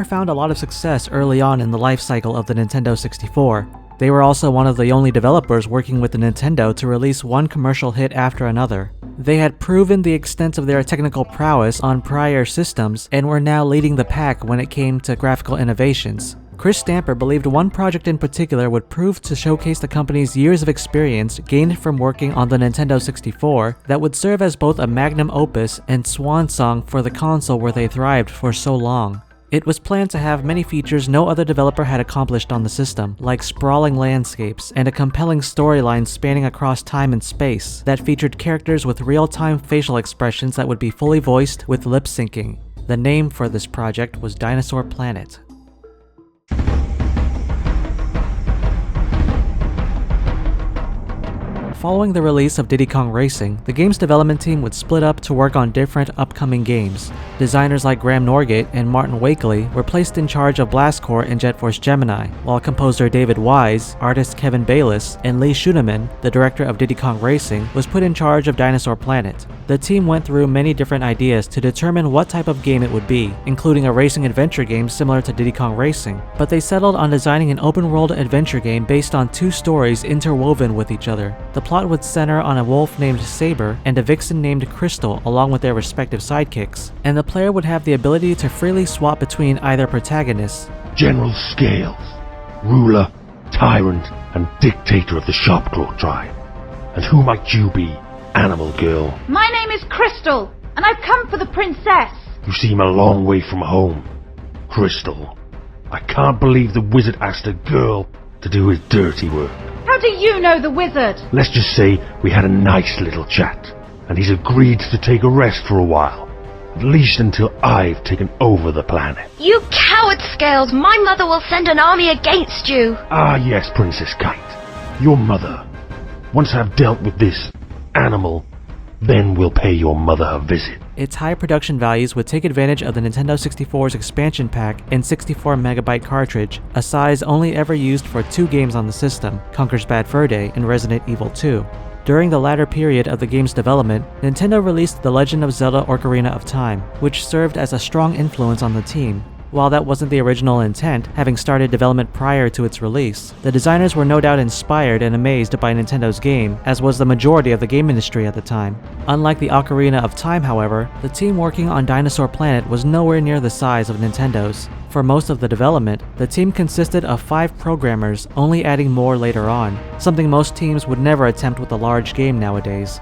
Rare found a lot of success early on in the life cycle of the Nintendo 64. They were also one of the only developers working with the Nintendo to release one commercial hit after another. They had proven the extent of their technical prowess on prior systems and were now leading the pack when it came to graphical innovations. Chris Stamper believed one project in particular would prove to showcase the company's years of experience gained from working on the Nintendo 64 that would serve as both a magnum opus and swan song for the console where they thrived for so long. It was planned to have many features no other developer had accomplished on the system, like sprawling landscapes and a compelling storyline spanning across time and space that featured characters with real-time facial expressions that would be fully voiced with lip syncing. The name for this project was Dinosaur Planet. Following the release of Diddy Kong Racing, the game's development team would split up to work on different upcoming games. Designers like Graham Norgate and Martin Wakely were placed in charge of Blast Corps and Jet Force Gemini, while composer David Wise, artist Kevin Bayliss, and Lee Schuneman, the director of Diddy Kong Racing, was put in charge of Dinosaur Planet. The team went through many different ideas to determine what type of game it would be, including a racing adventure game similar to Diddy Kong Racing, but they settled on designing an open-world adventure game based on two stories interwoven with each other. The plot would center on a wolf named Saber and a vixen named Crystal along with their respective sidekicks, and the player would have the ability to freely swap between either protagonists. General Scales, ruler, tyrant, and dictator of the Sharpclaw tribe. And who might you be, animal girl? My name is Crystal, and I've come for the princess. You seem a long way from home. Crystal, I can't believe the wizard asked a girl to do his dirty work. How do you know the wizard? Let's just say we had a nice little chat, and he's agreed to take a rest for a while. At least until I've taken over the planet. You coward, Scales! My mother will send an army against you! Ah yes, Princess Kite. Your mother. Once I've dealt with this animal, then we'll pay your mother a visit. Its high production values would take advantage of the Nintendo 64's expansion pack and 64MB cartridge, a size only ever used for two games on the system, Conker's Bad Fur Day and Resident Evil 2. During the latter period of the game's development, Nintendo released The Legend of Zelda Ocarina of Time, which served as a strong influence on the team. While that wasn't the original intent, having started development prior to its release, the designers were no doubt inspired and amazed by Nintendo's game, as was the majority of the game industry at the time. Unlike the Ocarina of Time, however, the team working on Dinosaur Planet was nowhere near the size of Nintendo's. For most of the development, the team consisted of 5 programmers, only adding more later on, something most teams would never attempt with a large game nowadays.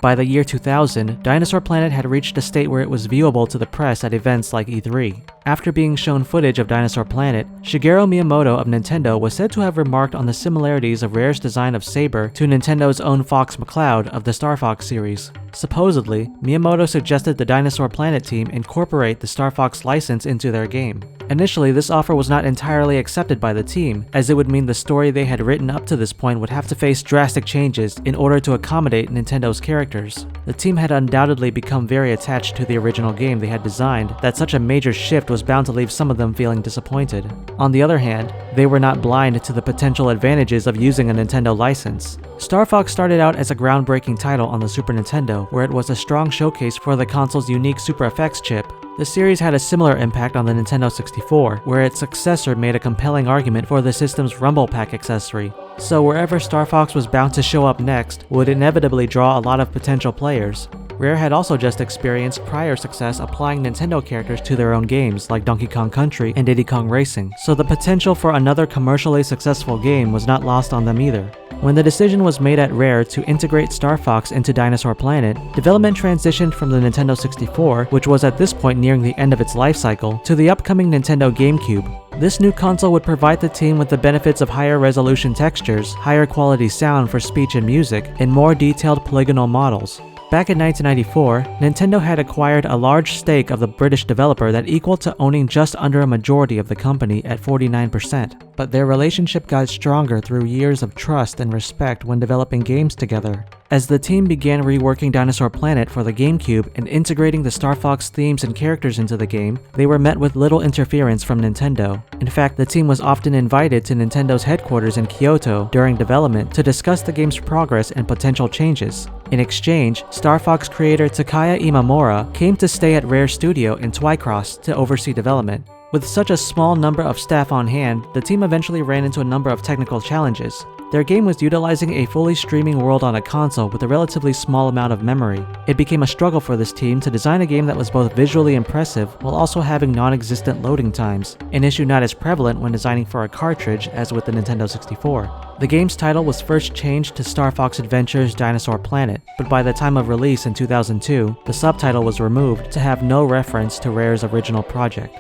By the year 2000, Dinosaur Planet had reached a state where it was viewable to the press at events like E3. After being shown footage of Dinosaur Planet, Shigeru Miyamoto of Nintendo was said to have remarked on the similarities of Rare's design of Saber to Nintendo's own Fox McCloud of the Star Fox series. Supposedly, Miyamoto suggested the Dinosaur Planet team incorporate the Star Fox license into their game. Initially, this offer was not entirely accepted by the team, as it would mean the story they had written up to this point would have to face drastic changes in order to accommodate Nintendo's characters. The team had undoubtedly become very attached to the original game they had designed, that such a major shift was bound to leave some of them feeling disappointed. On the other hand, they were not blind to the potential advantages of using a Nintendo license. Star Fox started out as a groundbreaking title on the Super Nintendo, where it was a strong showcase for the console's unique Super FX chip. The series had a similar impact on the Nintendo 64, where its successor made a compelling argument for the system's Rumble Pack accessory. So wherever Star Fox was bound to show up next would inevitably draw a lot of potential players. Rare had also just experienced prior success applying Nintendo characters to their own games like Donkey Kong Country and Diddy Kong Racing, so the potential for another commercially successful game was not lost on them either. When the decision was made at Rare to integrate Star Fox into Dinosaur Planet, development transitioned from the Nintendo 64, which was at this point nearing the end of its life cycle, to the upcoming Nintendo GameCube. This new console would provide the team with the benefits of higher resolution textures, higher quality sound for speech and music, and more detailed polygonal models. Back in 1994, Nintendo had acquired a large stake of the British developer that equaled to owning just under a majority of the company at 49%, but their relationship got stronger through years of trust and respect when developing games together. As the team began reworking Dinosaur Planet for the GameCube and integrating the Star Fox themes and characters into the game, they were met with little interference from Nintendo. In fact, the team was often invited to Nintendo's headquarters in Kyoto during development to discuss the game's progress and potential changes. In exchange, Star Fox creator Takaya Imamura came to stay at Rare Studio in Twycross to oversee development. With such a small number of staff on hand, the team eventually ran into a number of technical challenges. Their game was utilizing a fully streaming world on a console with a relatively small amount of memory. It became a struggle for this team to design a game that was both visually impressive while also having non-existent loading times, an issue not as prevalent when designing for a cartridge as with the Nintendo 64. The game's title was first changed to Star Fox Adventures Dinosaur Planet, but by the time of release in 2002, the subtitle was removed to have no reference to Rare's original project.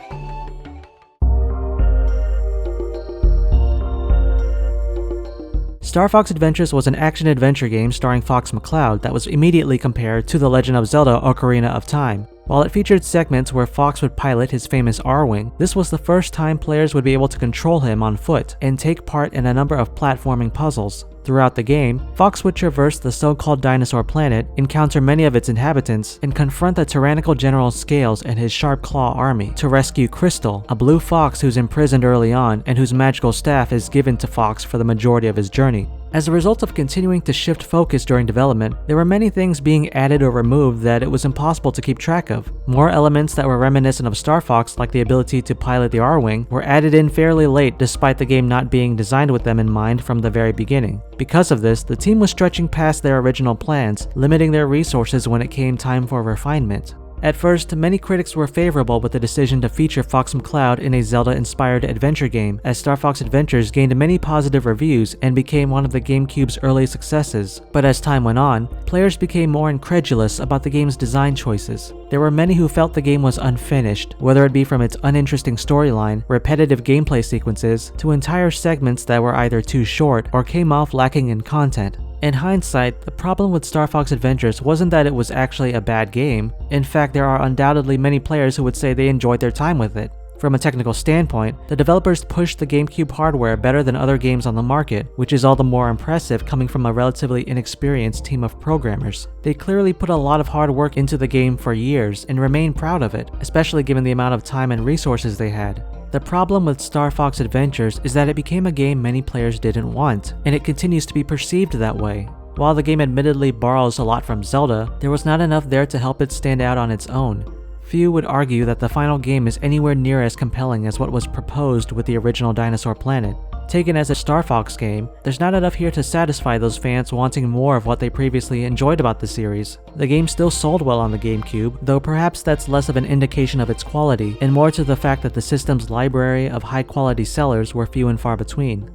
Star Fox Adventures was an action-adventure game starring Fox McCloud that was immediately compared to The Legend of Zelda: Ocarina of Time. While it featured segments where Fox would pilot his famous R-Wing, this was the first time players would be able to control him on foot and take part in a number of platforming puzzles. Throughout the game, Fox would traverse the so-called Dinosaur Planet, encounter many of its inhabitants, and confront the tyrannical General Scales and his Sharp Claw army to rescue Crystal, a blue fox who's imprisoned early on and whose magical staff is given to Fox for the majority of his journey. As a result of continuing to shift focus during development, there were many things being added or removed that it was impossible to keep track of. More elements that were reminiscent of Star Fox, like the ability to pilot the R-Wing, were added in fairly late despite the game not being designed with them in mind from the very beginning. Because of this, the team was stretching past their original plans, limiting their resources when it came time for refinement. At first, many critics were favorable with the decision to feature Fox McCloud in a Zelda-inspired adventure game, as Star Fox Adventures gained many positive reviews and became one of the GameCube's early successes. But as time went on, players became more incredulous about the game's design choices. There were many who felt the game was unfinished, whether it be from its uninteresting storyline, repetitive gameplay sequences, to entire segments that were either too short or came off lacking in content. In hindsight, the problem with Star Fox Adventures wasn't that it was actually a bad game. In fact, there are undoubtedly many players who would say they enjoyed their time with it. From a technical standpoint, the developers pushed the GameCube hardware better than other games on the market, which is all the more impressive coming from a relatively inexperienced team of programmers. They clearly put a lot of hard work into the game for years and remain proud of it, especially given the amount of time and resources they had. The problem with Star Fox Adventures is that it became a game many players didn't want, and it continues to be perceived that way. While the game admittedly borrows a lot from Zelda, there was not enough there to help it stand out on its own. Few would argue that the final game is anywhere near as compelling as what was proposed with the original Dinosaur Planet. Taken as a Star Fox game, there's not enough here to satisfy those fans wanting more of what they previously enjoyed about the series. The game still sold well on the GameCube, though perhaps that's less of an indication of its quality, and more to the fact that the system's library of high-quality sellers were few and far between.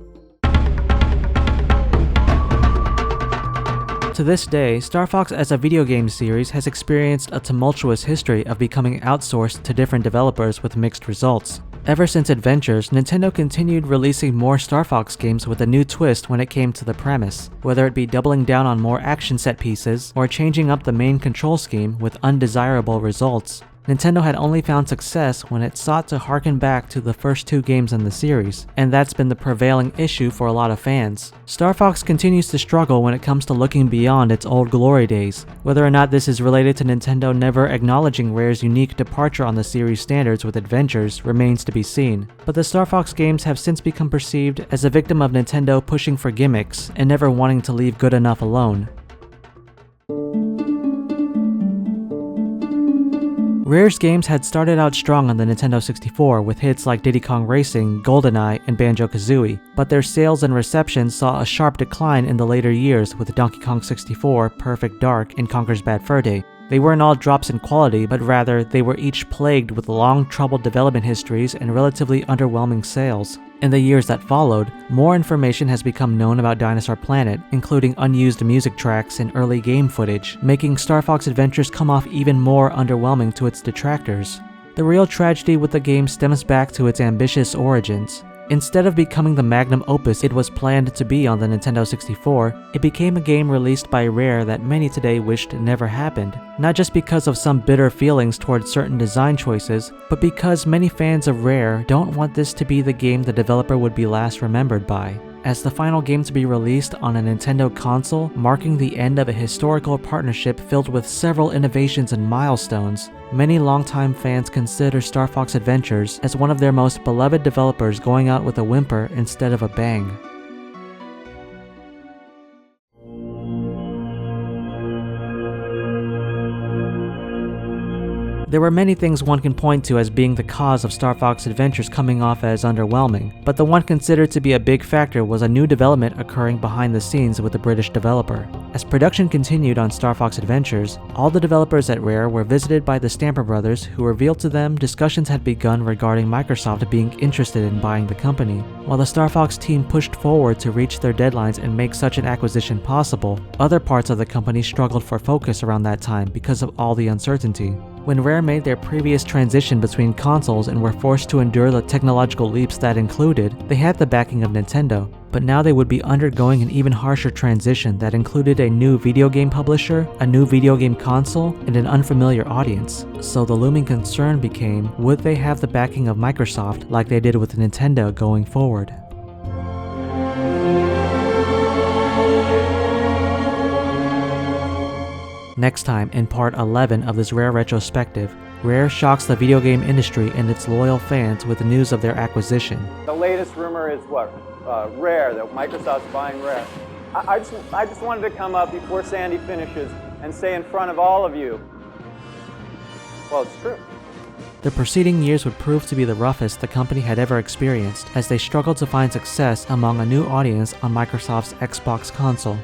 To this day, Star Fox as a video game series has experienced a tumultuous history of becoming outsourced to different developers with mixed results. Ever since Adventures, Nintendo continued releasing more Star Fox games with a new twist when it came to the premise, whether it be doubling down on more action set pieces or changing up the main control scheme with undesirable results. Nintendo had only found success when it sought to harken back to the first two games in the series, and that's been the prevailing issue for a lot of fans. Star Fox continues to struggle when it comes to looking beyond its old glory days. Whether or not this is related to Nintendo never acknowledging Rare's unique departure on the series standards with Adventures remains to be seen, but the Star Fox games have since become perceived as a victim of Nintendo pushing for gimmicks and never wanting to leave good enough alone. Rare's games had started out strong on the Nintendo 64 with hits like Diddy Kong Racing, GoldenEye, and Banjo-Kazooie, but their sales and reception saw a sharp decline in the later years with Donkey Kong 64, Perfect Dark, and Conker's Bad Fur Day. They weren't all drops in quality, but rather they were each plagued with long, troubled development histories and relatively underwhelming sales. In the years that followed, more information has become known about Dinosaur Planet, including unused music tracks and early game footage, making Star Fox Adventures come off even more underwhelming to its detractors. The real tragedy with the game stems back to its ambitious origins. Instead of becoming the magnum opus it was planned to be on the Nintendo 64, it became a game released by Rare that many today wished never happened, not just because of some bitter feelings towards certain design choices, but because many fans of Rare don't want this to be the game the developer would be last remembered by. as the final game to be released on a Nintendo console, marking the end of a historical partnership filled with several innovations and milestones. Many longtime fans consider Star Fox Adventures as one of their most beloved developers going out with a whimper instead of a bang. There were many things one can point to as being the cause of Star Fox Adventures coming off as underwhelming, but the one considered to be a big factor was a new development occurring behind the scenes with the British developer. As production continued on Star Fox Adventures, all the developers at Rare were visited by the Stamper brothers, who revealed to them discussions had begun regarding Microsoft being interested in buying the company. While the Star Fox team pushed forward to reach their deadlines and make such an acquisition possible, other parts of the company struggled for focus around that time because of all the uncertainty. When Rare made their previous transition between consoles and were forced to endure the technological leaps that included, they had the backing of Nintendo, but now they would be undergoing an even harsher transition that included a new video game publisher, a new video game console, and an unfamiliar audience. So the looming concern became, would they have the backing of Microsoft like they did with Nintendo going forward? Next time, in part 11 of this Rare retrospective, Rare shocks the video game industry and its loyal fans with the news of their acquisition. The latest rumor is what? Rare, that Microsoft's buying Rare. I just wanted to come up before Sandy finishes and say in front of all of you, well, it's true. The preceding years would prove to be the roughest the company had ever experienced, as they struggled to find success among a new audience on Microsoft's Xbox console.